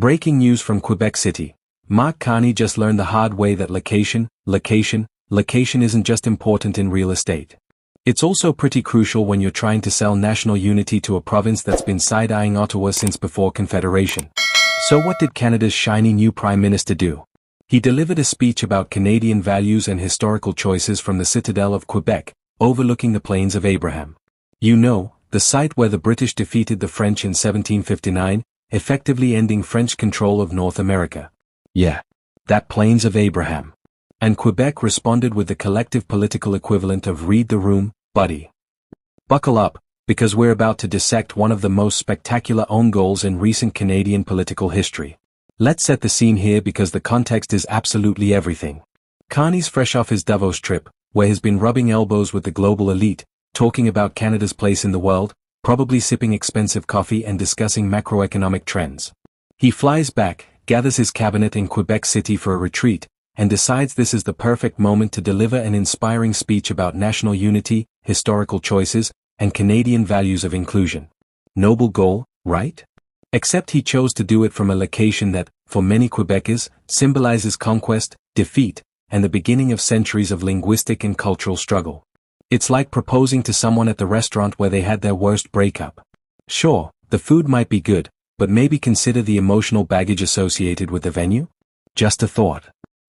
Breaking news from Quebec City. Mark Carney just learned the hard way that location isn't just important in real estate. It's also pretty crucial when you're trying to sell national unity to a province that's been side-eyeing Ottawa since before Confederation. So what did Canada's shiny new Prime Minister do? He delivered a speech about Canadian values and historical choices from the Citadelle of Quebec, overlooking the Plains of Abraham. You know, the site where the British defeated the French in 1759, effectively ending French control of North America. Yeah, that Plains of Abraham. And Quebec responded with the collective political equivalent of read the room, buddy. Buckle up, because we're about to dissect one of the most spectacular own goals in recent Canadian political history. Let's set the scene here because the context is absolutely everything. Carney's fresh off his Davos trip, where he's been rubbing elbows with the global elite, talking about Canada's place in the world, probably sipping expensive coffee and discussing macroeconomic trends. He flies back, gathers his cabinet in Quebec City for a retreat, and decides this is the perfect moment to deliver an inspiring speech about national unity, historical choices, and Canadian values of inclusion. Noble goal, right? Except he chose to do it from a location that, for many Quebecers, symbolizes conquest, defeat, and the beginning of centuries of linguistic and cultural struggle. It's like proposing to someone at the restaurant where they had their worst breakup. Sure, the food might be good, but maybe consider the emotional baggage associated with the venue? Just a thought.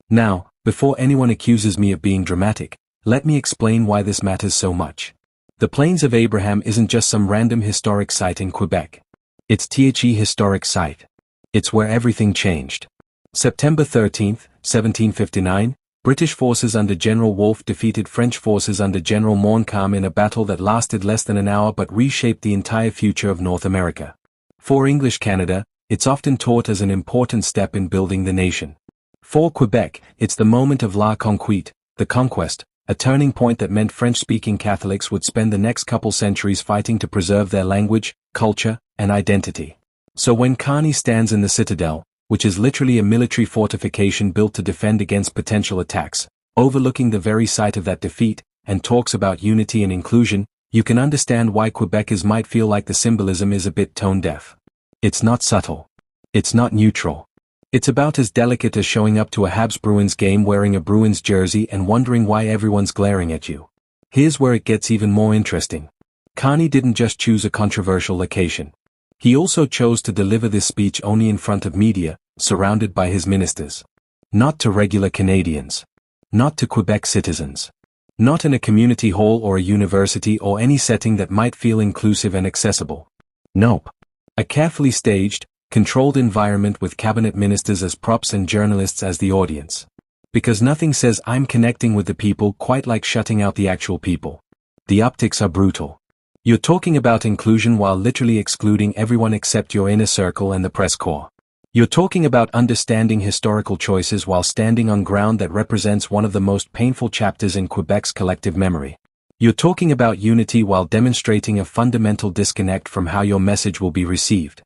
Now, before anyone accuses me of being dramatic, let me explain why this matters so much. The Plains of Abraham isn't just some random historic site in Quebec. It's the historic site. It's where everything changed. September 13, 1759, British forces under General Wolfe defeated French forces under General Montcalm in a battle that lasted less than an hour but reshaped the entire future of North America. For English Canada, it's often taught as an important step in building the nation. For Quebec, it's the moment of la conquête, the conquest, a turning point that meant French-speaking Catholics would spend the next couple centuries fighting to preserve their language, culture, and identity. So when Carney stands in the Citadel, which is literally a military fortification built to defend against potential attacks, overlooking the very site of that defeat, and talks about unity and inclusion, you can understand why Quebecers might feel like the symbolism is a bit tone-deaf. It's not subtle. It's not neutral. It's about as delicate as showing up to a Habs Bruins game wearing a Bruins jersey and wondering why everyone's glaring at you. Here's where it gets even more interesting. Carney didn't just choose a controversial location. He also chose to deliver this speech only in front of media, surrounded by his ministers. Not to regular Canadians. Not to Quebec citizens. Not in a community hall or a university or any setting that might feel inclusive and accessible. Nope. A carefully staged, controlled environment with cabinet ministers as props and journalists as the audience. Because nothing says I'm connecting with the people quite like shutting out the actual people. The optics are brutal. You're talking about inclusion while literally excluding everyone except your inner circle and the press corps. You're talking about understanding historical choices while standing on ground that represents one of the most painful chapters in Quebec's collective memory. You're talking about unity while demonstrating a fundamental disconnect from how your message will be received.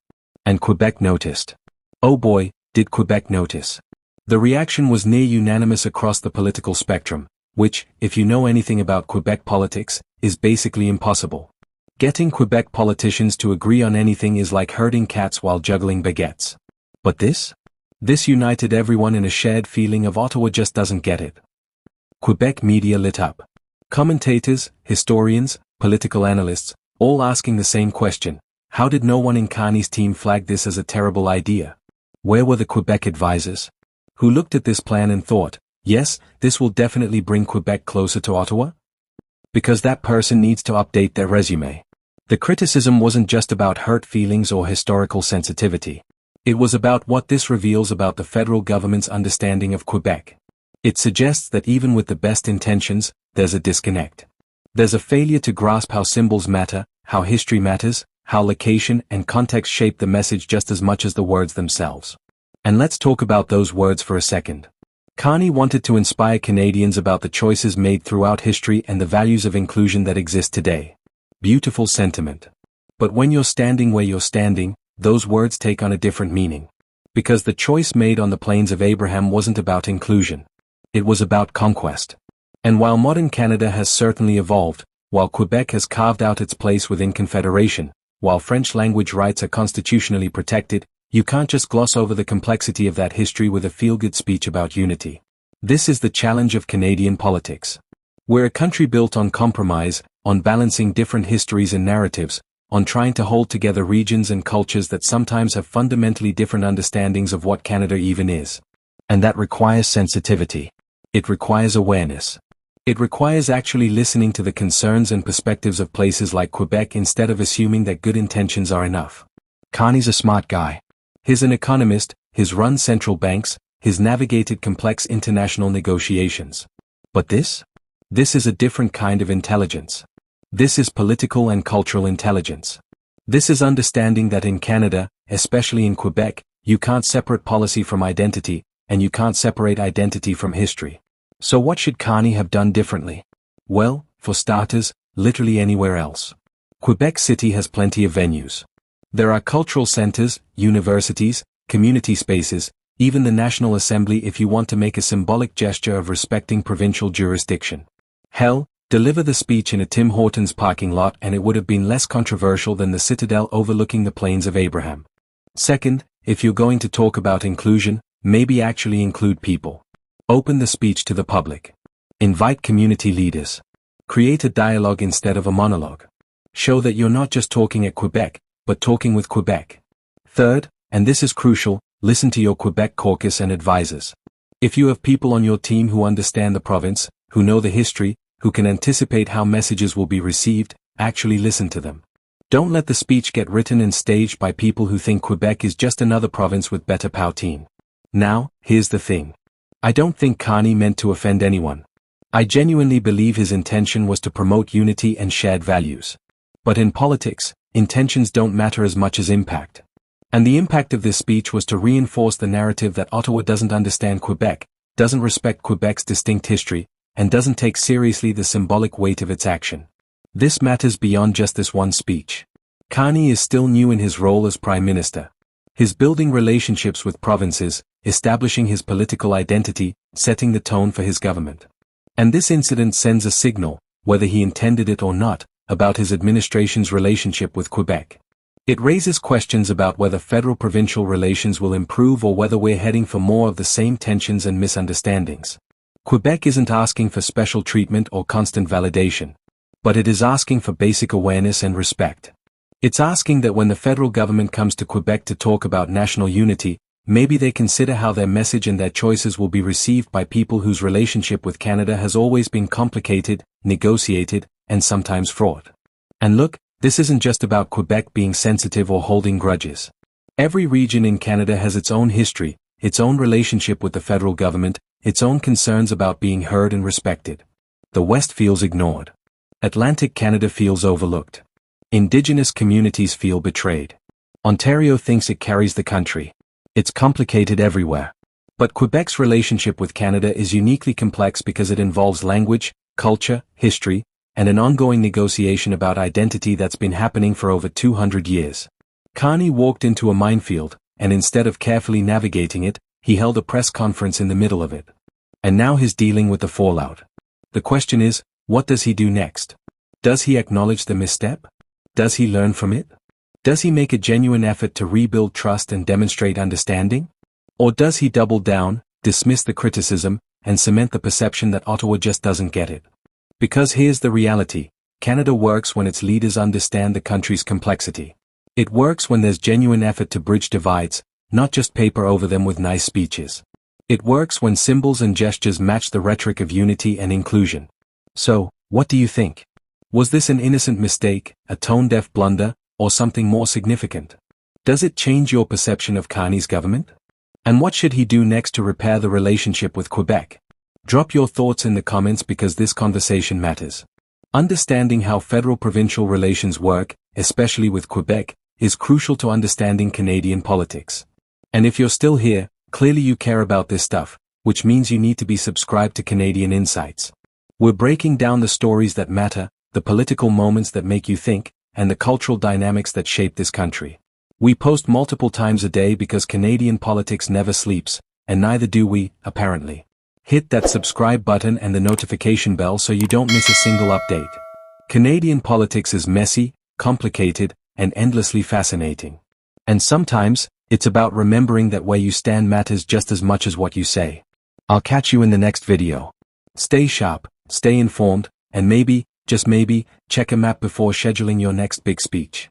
And Quebec noticed. Oh boy, did Quebec notice. The reaction was near unanimous across the political spectrum, which, if you know anything about Quebec politics, is basically impossible. Getting Quebec politicians to agree on anything is like herding cats while juggling baguettes. But this? This united everyone in a shared feeling of Ottawa just doesn't get it. Quebec media lit up. Commentators, historians, political analysts, all asking the same question. How did no one in Carney's team flag this as a terrible idea? Where were the Quebec advisors? Who looked at this plan and thought, yes, this will definitely bring Quebec closer to Ottawa? Because that person needs to update their resume. The criticism wasn't just about hurt feelings or historical sensitivity. It was about what this reveals about the federal government's understanding of Quebec. It suggests that even with the best intentions, there's a disconnect. There's a failure to grasp how symbols matter, how history matters, how location and context shape the message just as much as the words themselves. And let's talk about those words for a second. Carney wanted to inspire Canadians about the choices made throughout history and the values of inclusion that exist today. Beautiful sentiment. But when you're standing where you're standing, those words take on a different meaning. Because the choice made on the Plains of Abraham wasn't about inclusion. It was about conquest. And while modern Canada has certainly evolved, while Quebec has carved out its place within Confederation, while French language rights are constitutionally protected, You can't just gloss over the complexity of that history with a feel-good speech about unity. This is the challenge of Canadian politics. We're a country built on compromise, on balancing different histories and narratives, on trying to hold together regions and cultures that sometimes have fundamentally different understandings of what Canada even is. And that requires sensitivity. It requires awareness. It requires actually listening to the concerns and perspectives of places like Quebec instead of assuming that good intentions are enough. Carney's a smart guy. He's an economist, he's run central banks, he's navigated complex international negotiations. But this is a different kind of intelligence. This is political and cultural intelligence. This is understanding that in Canada, especially in Quebec, you can't separate policy from identity, and you can't separate identity from history. So what should Carney have done differently? Well, for starters, literally anywhere else. Quebec City has plenty of venues. There are cultural centers, universities, community spaces, even the National Assembly if you want to make a symbolic gesture of respecting provincial jurisdiction. Hell, deliver the speech in a Tim Hortons parking lot and it would have been less controversial than the Citadel overlooking the Plains of Abraham. Second, if you're going to talk about inclusion, maybe actually include people. Open the speech to the public. Invite community leaders. Create a dialogue instead of a monologue. Show that you're not just talking at Quebec, but talking with Quebec. Third, and this is crucial, listen to your Quebec caucus and advisors. If you have people on your team who understand the province, who know the history, who can anticipate how messages will be received, actually listen to them. Don't let the speech get written and staged by people who think Quebec is just another province with better poutine. Now, here's the thing. I don't think Carney meant to offend anyone. I genuinely believe his intention was to promote unity and shared values. But in politics, intentions don't matter as much as impact. And the impact of this speech was to reinforce the narrative that Ottawa doesn't understand Quebec, doesn't respect Quebec's distinct history, and doesn't take seriously the symbolic weight of its action. This matters beyond just this one speech. Carney is still new in his role as Prime Minister. He's building relationships with provinces, establishing his political identity, setting the tone for his government. And this incident sends a signal, whether he intended it or not, about his administration's relationship with Quebec. It raises questions about whether federal-provincial relations will improve or whether we're heading for more of the same tensions and misunderstandings. Quebec isn't asking for special treatment or constant validation. But it is asking for basic awareness and respect. It's asking that when the federal government comes to Quebec to talk about national unity, maybe they consider how their message and their choices will be received by people whose relationship with Canada has always been complicated, negotiated, and sometimes fraught. And look, this isn't just about Quebec being sensitive or holding grudges. Every region in Canada has its own history, its own relationship with the federal government, its own concerns about being heard and respected. The West feels ignored. Atlantic Canada feels overlooked. Indigenous communities feel betrayed. Ontario thinks it carries the country. It's complicated everywhere. But Quebec's relationship with Canada is uniquely complex because it involves language, culture, history, and an ongoing negotiation about identity that's been happening for over 200 years. Carney walked into a minefield, and instead of carefully navigating it, he held a press conference in the middle of it. And now he's dealing with the fallout. The question is, what does he do next? Does he acknowledge the misstep? Does he learn from it? Does he make a genuine effort to rebuild trust and demonstrate understanding? Or does he double down, dismiss the criticism, and cement the perception that Ottawa just doesn't get it? Because here's the reality, Canada works when its leaders understand the country's complexity. It works when there's genuine effort to bridge divides, not just paper over them with nice speeches. It works when symbols and gestures match the rhetoric of unity and inclusion. So, what do you think? Was this an innocent mistake, a tone-deaf blunder, or something more significant? Does it change your perception of Carney's government? And what should he do next to repair the relationship with Quebec? Drop your thoughts in the comments because this conversation matters. Understanding how federal-provincial relations work, especially with Quebec, is crucial to understanding Canadian politics. And if you're still here, clearly you care about this stuff, which means you need to be subscribed to Canadian Insights. We're breaking down the stories that matter, the political moments that make you think, and the cultural dynamics that shape this country. We post multiple times a day because Canadian politics never sleeps, and neither do we, apparently. Hit that subscribe button and the notification bell so you don't miss a single update. Canadian politics is messy, complicated, and endlessly fascinating. And sometimes, It's about remembering that where you stand matters just as much as what you say. I'll catch you in the next video. Stay sharp, stay informed, and maybe, just maybe, check a map before scheduling your next big speech.